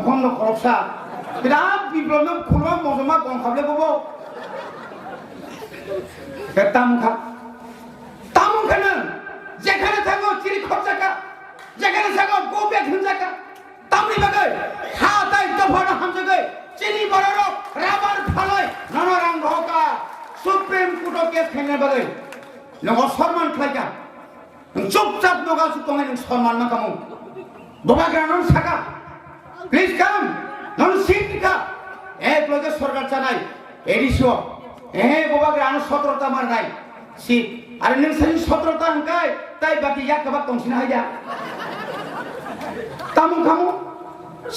ভন্ন খরচা বিরাট বিপ্লব খুলবা মজমা গম খাবলে বব তামুন খানো যেখানে থাকো চিরি খরচাকা যেখানে থাকো গো বেগ হিনজাকা তামনি বাগৈ হা তাই দফানো হামজাগৈ চিনি বড়র রাবার ফালয় ননরাং ঢকা সুপ্রিম কোর্ট কেস খাইনা বাগৈ নগ সম্মান খাইকা চুপচাপ নগা সুতঙ্গাই নং সম্মান না কামু ববাগ্রানন সাকা প্লিজ কাম নন সিটকা এক লগে সরকার চানাই এডিশো ববাগ্রান 17টা মার নাই সিট আর নংসানি 17টা হংকাই তাই বাকি ইয়াকবা তংसिन হাইয়া তামুন খামু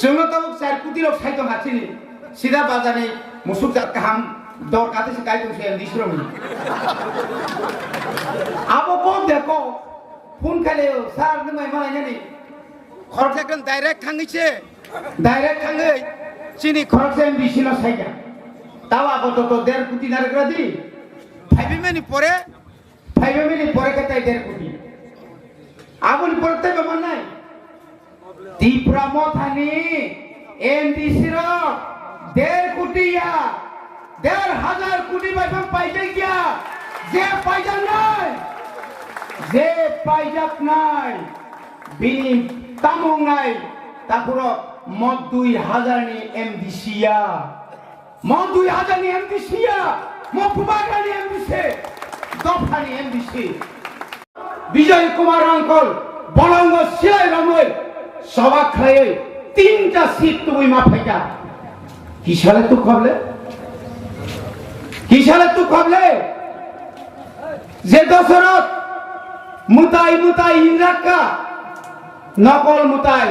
जोंनो ताबुक 4 कोटी लोग साइतो हाचिनि सीधा बाजारे मुसुक जात काम दर काते से काई से दिसरम आबो बब देखो फोन खाले सार नमाय माय नि खरचा गन डाइरेक्ट थांगिसे डाइरेक्ट थांगै चिनि खरचा MDC न साइगा ताव आबो तो 1.5 कोटी नारग्रा दि 5 मिनिट परे कतै 1.5 कोटी आबोनि परते बमन नाय Tipra Mothani MDC ro 1.5 कोटी या 1.5 कोटी बायफां पाइजे गया जे पाइजाक नाय बिनि तामुं नाय तापुरो मद 2000 नि MDC या मद 2000 नि MDC या मफुबागा नि MDC दफानि MDC Vijay Kumar uncle बलंग सिलाय रमै सभा खाए 3টা सीट তুমি মাফাইকা কি সালে তু কবলে যে দশরথ মুতাই ইন্দ্রাকা নকল মুতাই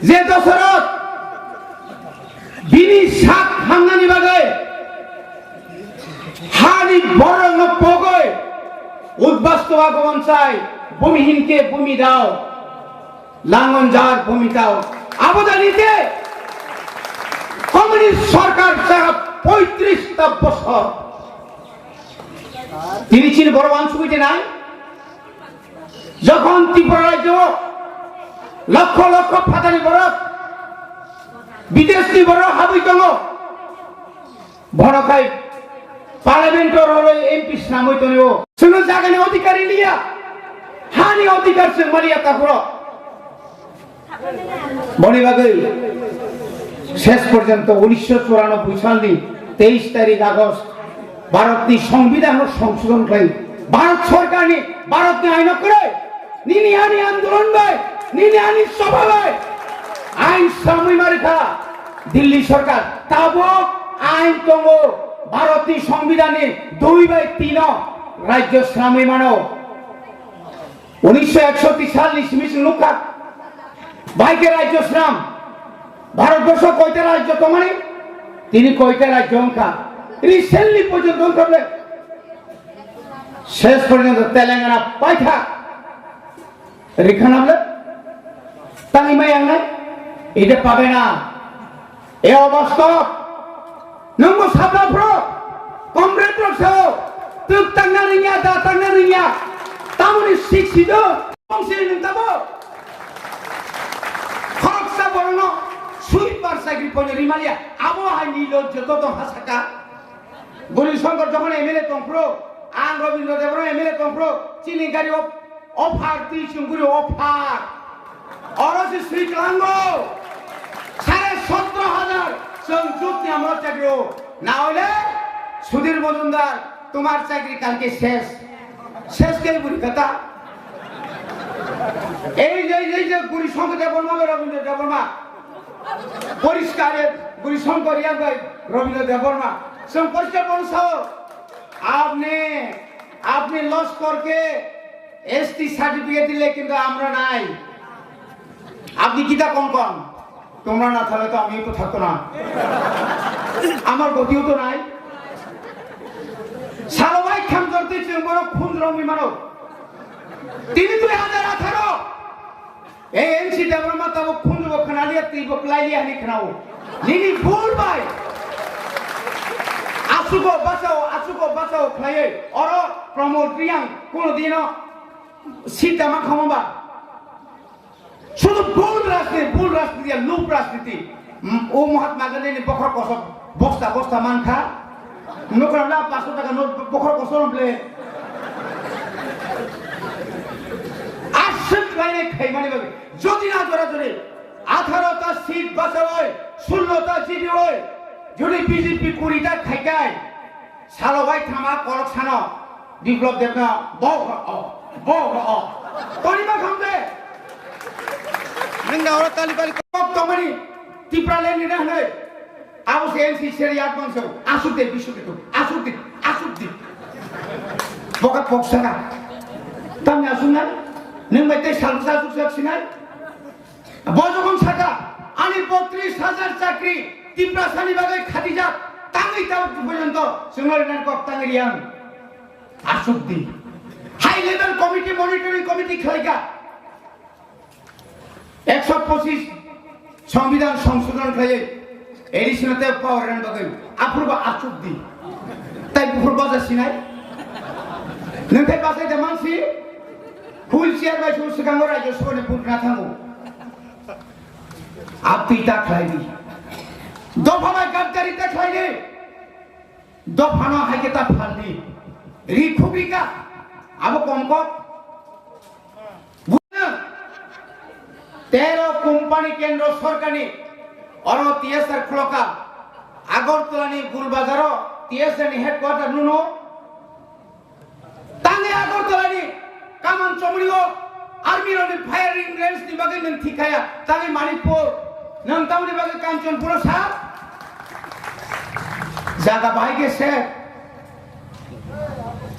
যে দশরথ বিনি শাক হামনানি বাগে হানি বরং পগয় উদ্বাস্তব আগমন চাই ভূমিহীনকে ভূমি দাও লাঙ্গন যার ভূমিকাও আবদানিতে কমিউনিস্ট সরকার 35টা বছর তিনি ছিলেন বড় অংশবিতে নাই যখন ত্রিপুরা রাজ্য লক্ষ লক্ষ ফাতানি বড় বিদেশি বড় হাবি দङ ভরখাই পার্লামেন্টর হলো এমপি নামইতনিও শুনো জাগানি অধিকারী লিয়া হানি অধিকার সে মারিয়া তাপুরো বনিবাগৈ শেষ পর্যন্ত 1994 সালनि 23 তারিখ আগস্ট ভারতনি সংবিধান সংশোধন করে ভারত সরকারনি ভারতনি আইন করে নিনিহানি আন্দোলন বাই নিনিহানি সভা বাই আইন সামই মারিখা দিল্লি সরকার তাবো আইন দङ ভারতনি সংবিধানে 2/3 রাজ্য সামই মানো 1961 সালनि সিমিশন লুকা বাইকে রাজ্য শ্রাম ভারতবর্ষ কয়টা রাজ্য তোমানি তিনি কয়টা রাজ্য অঙ্কা রিসেন্টলি পর্যন্ত অঙ্কাবলে শেষ পর্যন্ত তেলেঙ্গানা পাইথা রেখানাবলে তানিমাই আংনাই এটা পাবে না এ অবাস্তব নঙ্গো সাবলাফ্রো কমরেড রসও তুক তাংনা রিয়া দা তাংনা রিয়া তামনি শিক্ষিত বংশে নিতাবো খরচা বর্ণ সুইপার সাইকেল পনে রিমালিয়া আবহাওয়া নির্লজ্জ তত হাসাকা গরিশঙ্কর যখন এমএলএ তংপ্রো আন রবীন্দ্র দেববর্মা এমএলএ তংপ্রো চিনি গাড়ি অফার তিসুঙ্গুরি অফার অরসি শ্রীকলাঙ্গ 17,500 সংযুক্তি আমার চাকরি না হলে সুধীর মজুমদার তোমার চাকরি কালকে শেষ কে বুড়ি কথা এই যে গরিশঙ্কর দেববর্মা রবীন্দ্র দেববর্মা পরিষ্কারের গরিশঙ্কর রবীন্দ্র দেববর্মা পরিষ্কার বলছ আপনি লস্করকে এসটি সার্টিফিকেট দিলে কিন্তু আমরা নাই আপনি কিটা কম তোমরা না থাকলে তো আমিও তো থাকতো না আমার গতিও তো নাই সালবাই খাম করতে বড় খুন রমি মানব তিনি 2018 এই এনসি দেববর্মা তাবো খুন দেব খানালিয়া তিব লাইলিয়া নি খানাও নিনি ভুল ভাই আসুকো বাঁচাও খাইয়ে অর প্রমোদ প্রিয়াং কোনদিনও সিটামা খামবা শুধু ভুল রাজনীতি আর লুপ রাজনীতি ও মহাত্মা গান্ধী বখর কসব বস্তা বস্তা মান খা নকরা 500 টাকা নোট বখর কসব বলে আশিক লাইনে খাইমানি ভাবে যদি না জোরা জোরে 18টা সিট বাঁচা হয় 16টা জিডি হয় যদি বিজেপি 20টা খাইকায় সালবাই থামা করক সানো বিপ্লব দেবনা বহ তরিমা খামদে नों दावरा ताली ताली कब तमनी टिप्रा लेन नि रहने आउ से एनसी सेरी आठ मांसो आसुते बिसुते तो आसुते बका पक्सना तमने आसुना नों बाइते सालसा सुसक सिनाय बजगन साका आनि 32,000 चाकरी टिप्रा सानि बागै खादिजा तांगै ताव पर्यन्त संगरिनान कक तांगरियां आसुते high level committee monitoring committee खाइगा 125 संविधान संशोधन खाए एडिशनल पावर रन बगै अप्रूव आचुक दी ताई बुफुर बाजा सिनाय नोंथाय बासाय दा मानसि हुइल चेयार बाय सु सिगांग राज्य सभानि बुकना थांगो आपतिता खायदि दफाबाय गादगारिता खायदि दफानो हायकेता फालदि रिखुबिका आबो कमकक 13 কোম্পানি কেন্দ্র সরকারি और TSR খলকা আগরতলানি Gulbazar TSR headquarter Nuno তাঙ্গে আগরতলানি কামান চমড়িও আর্মি রনি ফায়ারিং রেঞ্জ নি বাগে নং ঠিকায়া তাঙ্গে মানিকপুর নং তামনি বাগে কাঞ্চনপুর সা জায়গা বাইকে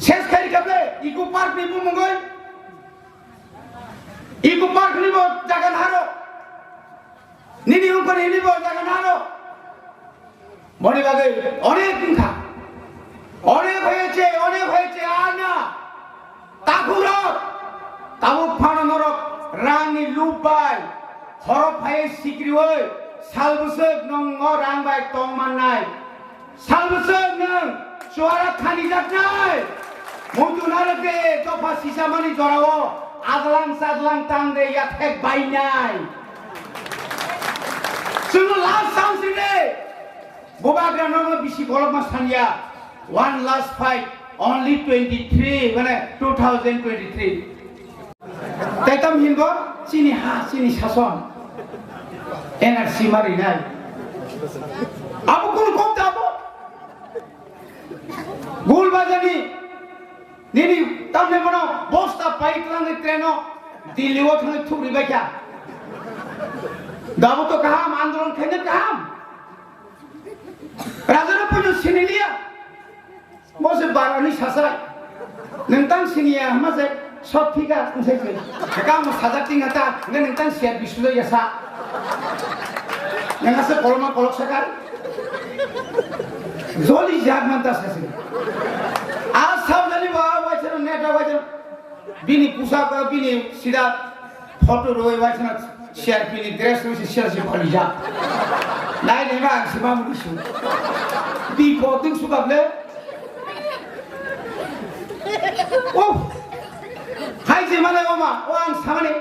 শেষ খাই কাবলে ইকো পার্ক নি বুমগই ইকো পার্ক নিব জায়গা নারো নিনি উপরে নিব জায়গা নারো মনে লাগে অনেক দিন খা অনেক হয়েছে আর না তাকুর তাবুক ফানো নরক রানি লুপাই হরফ ফায়ে সিকরি হই সালবুসক নং রাংবাই টং মাননাই সালবুসক নং চোয়ারা খানি যাক নাই মুতু নারকে দফা সিসামানি জড়াও adlang sadlang tangde ya tek bainai sunu last sound sine bobagra nono bisi golok masania one last fight only 23 মানে 2023 তাইতাম হিনগো চিনি শাসন এনআরসি মারি নাই আবু কোন কম দাবো গোল বাজানি নিনি তামনে বড় বস্তা পাইতলানে ট্রেনো দিল্লিও থানে থুরি বাইকা দাবো তো কাহাম আন্দোলন খাইনে কাহাম রাজারা পুজো সিনিলিয়া বসে বারানি সাসাই নংতাং সিনিয়া হামাজে সব ঠিকা কইছে কাম সাজা টিংটা নংতাং শেয়ার বিশুলো ইয়াসা নংাসে কলমা কলক সাকার জলি জাগমান্তা সাসে आज सावधानी वाचन नेटा वाचन बिनी पुसाक बिनी सीधा फोटो रोय वाचन शेयर बिनी ड्रेस रोय शेयर से भली जा नाइ नेमा सिमा मुदिसु बि कोटिंग सुकाबले ओ हाय जे माने ओमा ओ आं सामाने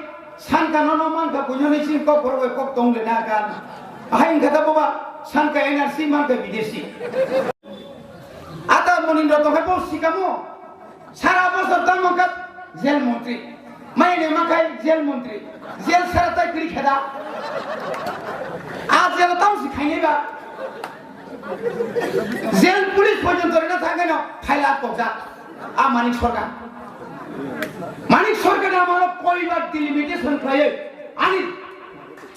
सानका ननो मानका बुझने सिन को परवे को तंगले ना गान हाय गदा बाबा सानका एनआरसी मानका विदेशी आता मनिन्द्र तो है सिकामो सारा बছর तमका जेल मंत्री माइने माखाय जेल मंत्री जेल साराता करी खेदा आज जेल ताव सिखाइनेबा जेल पुलिस पर्यন্ত রেনা থাকে না ফাইলা কবজা মানিক সরকার আমার পরিবার ডিলিমিটেশন খায় আনি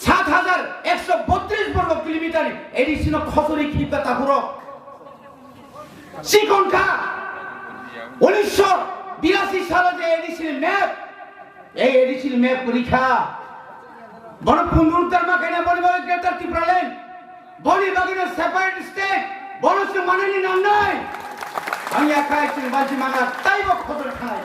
7132 বর্গ কিলোমিটার এডিশন খসরি খিপা তাকুরো সিকনকা 1982 সালে যে এডিসির ম্যাপ পরীক্ষা বড় পুনরুদ্ধার মাখানে বড় গ্রেটার ত্রিপুরা লেন বড় বাগিনা সেপারেট স্টেট বড় সে মানেনি নাম নাই আমি একা একজন বাজি মানা তাই বক খবর খায়